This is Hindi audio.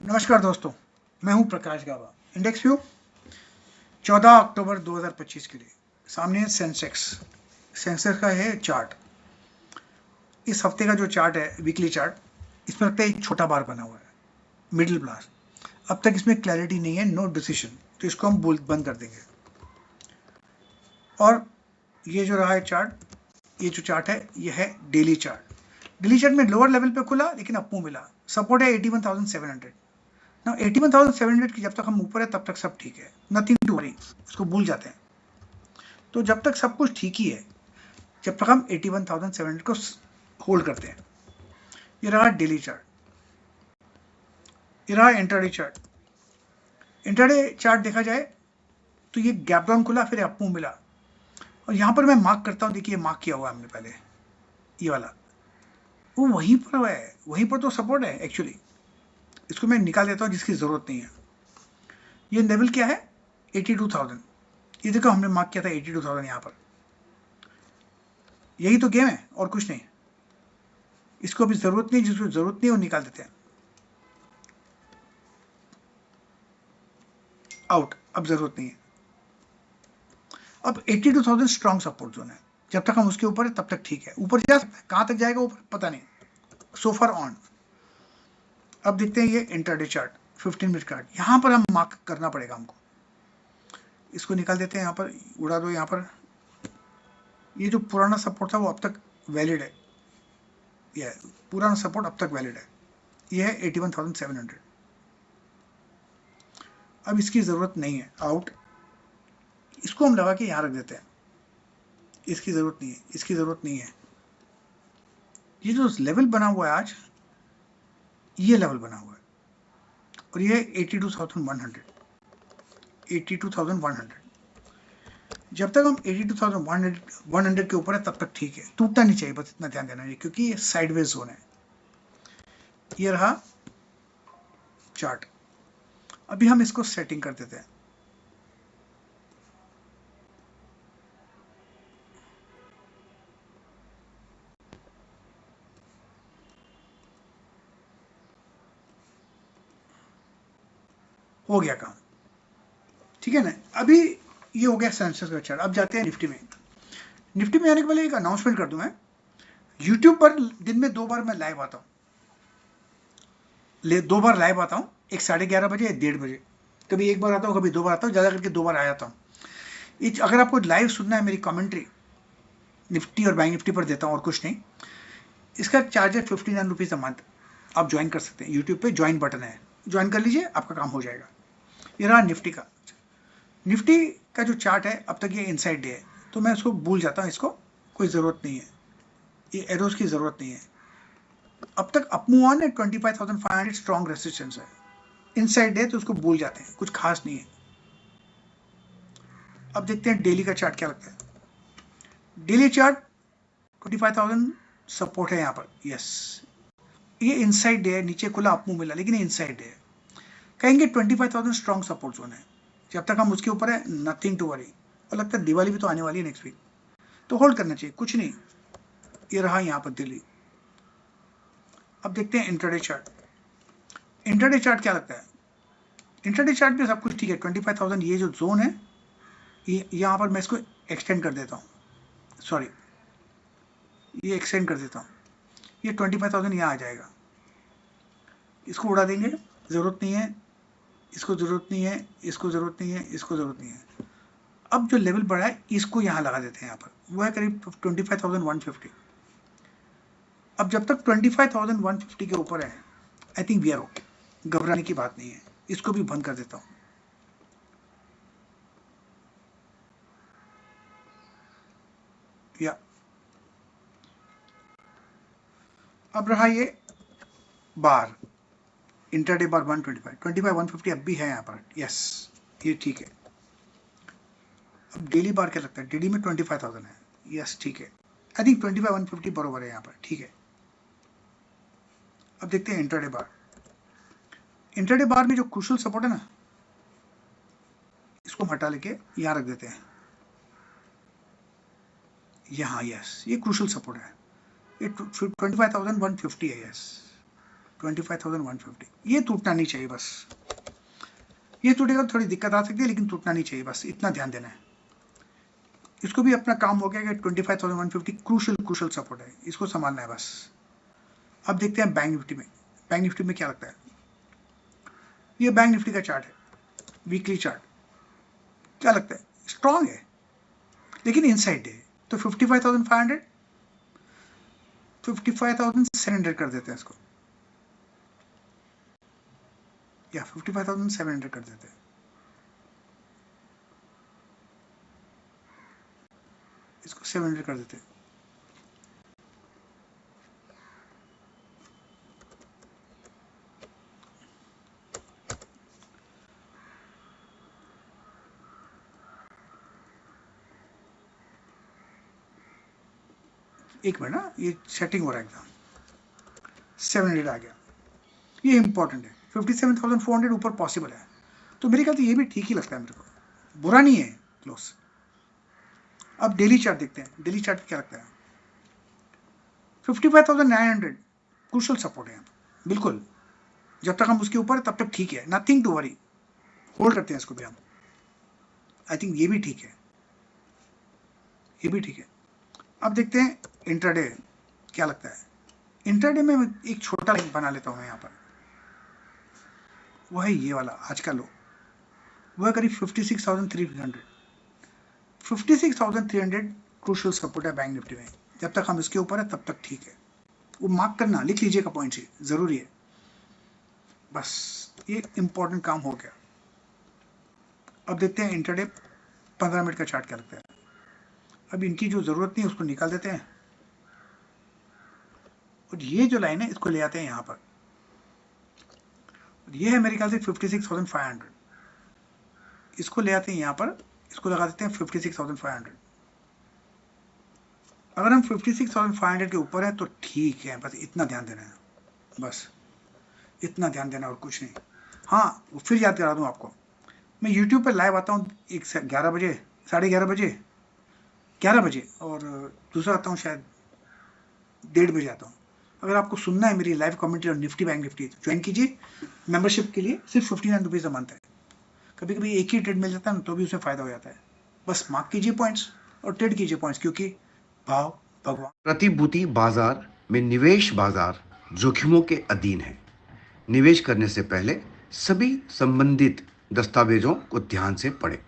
नमस्कार दोस्तों, मैं हूं प्रकाश गावा। इंडेक्स व्यू 14 अक्टूबर 2025 के लिए सामने है सेंसेक्स का है चार्ट। इस हफ्ते का जो चार्ट है वीकली चार्ट, इसमें लगता है एक छोटा बार बना हुआ है, मिडिल ब्लास्ट। अब तक इसमें क्लैरिटी नहीं है, नो डिसीजन, तो इसको हम बंद कर देंगे। और ये जो रहा है चार्ट, ये जो चार्ट है ये है डेली चार्ट। डेली चार्ट में लोअर लेवल पे खुला लेकिन अप मूव मिला। सपोर्ट है 81,700। ना 81,700 की जब तक हम ऊपर है तब तक सब ठीक है, नथिंग टू वरी, उसको भूल जाते हैं। तो जब तक सब कुछ ठीक ही है, जब तक हम 81,700 को होल्ड करते हैं। ये रहा डेली चार्ट, ये रहा इंट्राडे चार्ट। इंट्राडे चार्ट देखा जाए तो ये गैप डाउन खुला, फिर अप मूव मिला, और यहां पर मैं मार्क करता हूं। देखिए मार्क किया हुआ है हमने पहले, ये वाला, वो वहीं पर है, वहीं पर तो सपोर्ट है एक्चुअली। इसको मैं निकाल देता हूं, जिसकी जरूरत नहीं है। ये लेवल क्या है? 82,000। ये देखो हमने मार्क किया था 82,000 यहां पर। यही तो गेम है और कुछ नहीं। इसको अभी जरूरत नहीं, जिसको जरूरत नहीं वो निकाल देते हैं, आउट। अब जरूरत नहीं है। अब 82,000 स्ट्रॉन्ग सपोर्ट जोन है, जब तक हम उसके ऊपर है तब तक ठीक है। ऊपर जा सकता है, कहां तक जाएगा ऊपर पता नहीं, सो फार ऑन। अब देखते हैं ये इंट्राडे चार्ट, 15 मिनट चार्ट। यहां पर हम मार्क करना पड़ेगा हमको। इसको निकाल देते हैं, यहां पर उड़ा दो। यहां पर ये जो पुराना सपोर्ट था वो अब तक वैलिड है, ये पुराना सपोर्ट अब तक वैलिड है। ये है 81,700। अब इसकी जरूरत नहीं है, आउट। इसको हम लगा के यहां रख देते हैं, इसकी जरूरत नहीं है, इसकी जरूरत नहीं है। ये जो लेवल बना हुआ है आज, ये लेवल बना हुआ है, और ये 82,100। 82,100। जब तक हम 82,100 के ऊपर है तब तक ठीक है, टूटना नहीं चाहिए, बस इतना ध्यान देना है, क्योंकि ये साइडवेज जोन है। ये रहा चार्ट। अभी हम इसको सेटिंग कर देते हैं। हो गया काम, ठीक है ना। अभी ये हो गया सेंसेक्स का चार्ट। अब जाते हैं निफ्टी में। निफ्टी में आने के पहले एक अनाउंसमेंट कर दूं मैं। यूट्यूब पर दिन में 2 बार मैं लाइव आता हूं, 2 बार लाइव आता हूं, एक 11:30 बजे, 1:30 बजे। कभी 1 बार आता हूं, कभी 2 बार आता हूं, ज्यादा करके 2 बार आ जाता हूं। अगर आपको लाइव सुनना है, मेरी कमेंट्री निफ्टी और बैंक निफ्टी पर देता हूं और कुछ नहीं। इसका चार्ज है 59 रुपीज अ मंथ। आप ज्वाइन कर सकते हैं, यूट्यूब पे ज्वाइन बटन है, ज्वाइन कर लीजिए, आपका काम हो जाएगा। ये रहा निफ्टी का। निफ्टी का जो चार्ट है, अब तक ये इनसाइड डे है, तो मैं उसको भूल जाता हूँ, इसको कोई ज़रूरत नहीं है, ये एरोज की ज़रूरत नहीं है। अब तक अप मूव ऑन है, 25,500 स्ट्रॉन्ग रेसिस्टेंस है। इनसाइड डे तो उसको भूल जाते हैं, कुछ खास नहीं है। अब देखते हैं डेली का चार्ट क्या लगता है। डेली चार्ट 25,000 सपोर्ट है यहाँ पर, यस। ये इनसाइड डे है, नीचे खुला अप मूव मिला, लेकिन ये इनसाइड डे है। कहेंगे 25,000 स्ट्रॉन्ग सपोर्ट जोन है। जब तक हम उसके ऊपर है, नथिंग टू वरी। और लगता है दिवाली भी तो आने वाली है नेक्स्ट वीक, तो होल्ड करना चाहिए, कुछ नहीं। ये रहा यहाँ पर दिल्ली। अब देखते हैं इंट्राडे चार्ट। इंट्राडे चार्ट क्या लगता है? इंट्राडे चार्ट में सब कुछ ठीक है। 25,000 ये जो जोन है, ये यहाँ पर मैं इसको एक्सटेंड कर देता हूँ, सॉरी, ये एक्सटेंड कर देता हूँ। ये 25,000 यहाँ आ जाएगा, इसको उड़ा देंगे, ज़रूरत नहीं है, इसको ज़रूरत नहीं है, इसको ज़रूरत नहीं है, इसको ज़रूरत नहीं है। अब जो लेवल बढ़ा है, इसको यहाँ लगा देते हैं। यहाँ पर वो है करीब 25,150। अब जब तक 25,150 के ऊपर है, I think we are okay, घबराने की बात नहीं है। इसको भी बंद कर देता हूँ। या अब रहा ये बार, इंटरडे बार 125, 25,150 अब भी है यहाँ पर, यस, ये ठीक है। अब डेली बार क्या लगता है? डेली में 25,000 है, यस ठीक है। आई थिंक 25,150 बरोबर है यहाँ पर, ठीक है। अब देखते हैं इंटरडे बार। इंटरडे बार में जो क्रूशियल सपोर्ट है ना, इसको हटा लेके यहाँ रख देते हैं, यहाँ, यस, ये क्रूशियल सपोर्ट है। ये 25,150 है, यस, 25,150, ये टूटना नहीं चाहिए बस। ये टूटेगा तो थोड़ी दिक्कत आ सकती है, लेकिन टूटना नहीं चाहिए, बस इतना ध्यान देना है। इसको भी अपना काम हो गया कि 25,150 क्रूशल सपोर्ट है, इसको संभालना है बस। अब देखते हैं बैंक निफ्टी में। बैंक निफ्टी में क्या लगता है? ये बैंक निफ्टी का चार्ट है, वीकली चार्ट। क्या लगता है? स्ट्रांग है लेकिन इनसाइड है, तो 55,500, 55,700 कर देते हैं इसको, या 55,700 कर देते हैं। इसको 700 कर देते हैं। एक मिनट ना, ये सेटिंग हो रहा है एकदम। 700 आ गया, ये इंपॉर्टेंट है। 57,400 ऊपर पॉसिबल है, तो मेरे ख्याल से ये भी ठीक ही लगता है मेरे को, बुरा नहीं है क्लोज। अब डेली चार्ट देखते हैं, डेली चार्ट क्या लगता है? 55,900 क्रूशल सपोर्ट है बिल्कुल। जब तक हम उसके ऊपर है तब तक ठीक है, नथिंग टू वरी, होल्ड करते हैं इसको भी हम। आई थिंक ये भी ठीक है, ये भी ठीक है। अब देखते हैं इंट्राडे क्या लगता है। इंट्राडे में एक छोटा लिंक बना लेता हूं मैं यहाँ पर, वो है ये वाला आज का लो, वो है करीब 56,300। 56,300 क्रूशल सपोर्ट है बैंक निफ्टी में। जब तक हम इसके ऊपर है तब तक ठीक है, वो मार्क करना, लिख लीजिएगा पॉइंट, से जरूरी है बस। ये इंपॉर्टेंट काम हो गया। अब देखते हैं इंट्राडे 15 मिनट का चार्ट क्या लगता है। अब इनकी जो जरूरत नहीं है उसको निकाल देते हैं, और ये जो लाइन है इसको ले आते हैं यहाँ पर। ये है मेरे ख्याल से 56,500, इसको ले आते हैं यहाँ पर, इसको लगा देते हैं 56,500। अगर हम 56,500 के ऊपर है तो ठीक है, बस इतना ध्यान देना है, बस इतना ध्यान देना और कुछ नहीं। हाँ, फिर याद करा दूँ आपको, मैं YouTube पे लाइव आता हूँ 11 बजे, 11:30 बजे, 11 बजे, और दूसरा आता हूँ शायद 1:30 बजे आता हूँ। अगर आपको सुनना है मेरी लाइव कमेंट्री और निफ्टी बैंक निफ्टी, तो ज्वाइन कीजिए। मेंबरशिप के लिए सिर्फ 59 रुपीज़ अ मंथ है। कभी कभी एक ही ट्रेड मिल जाता है ना, तो भी उसमें फ़ायदा हो जाता है। बस मार्क कीजिए पॉइंट्स और ट्रेड कीजिए पॉइंट्स, क्योंकि भाव भगवान। प्रतिभूति बाजार में निवेश बाजार जोखिमों के अधीन है। निवेश करने से पहले सभी संबंधित दस्तावेजों को ध्यान से पढ़ें।